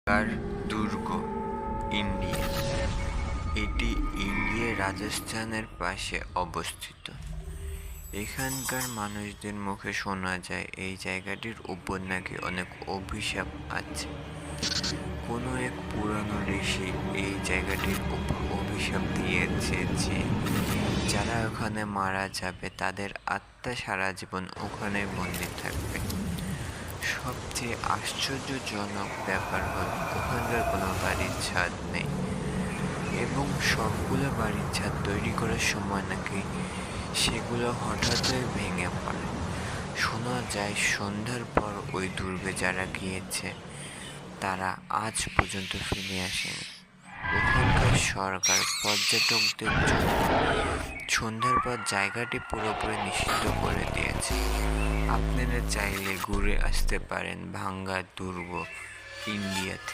কার দুর্গ ইন্ডিয়া। এটি ইন্ডিয়ার রাজস্থানের পাশে অবস্থিত। এখানকার মানুষদের মুখে শোনা যায় এই জায়গাটির উপর নাকি অনেক অভিশাপ আছে। কোনো এক পুরানো ঋষি এই জায়গাটির উপর অভিশাপ দিয়েছে যে যারা ওখানে মারা যাবে তাদের আত্মা সারা জীবন ওখানে বন্দি থাকবে। সবচেয়ে আশ্চর্যজনক ব্যাপার হলো ওখানকার কোনো বাড়ির ছাদ নেই, এবং সবগুলো বাড়ির ছাদ তৈরি করার সময় নাকি সেগুলো হঠাৎই ভেঙে পড়ে। শোনা যায় সন্ধ্যার পর ওই দুর্গে যারা গিয়েছে তারা আজ পর্যন্ত ফিরে আসেনি। ওখানকার সরকার পর্যটকদের জন্য সন্ধ্যার পর জায়গাটি পুরোপুরি নিষিদ্ধ করে দিয়েছে। আপনারা চাইলে ঘুরে আসতে পারেন ভাঙ্গা দুর্গ ইন্ডিয়াতে।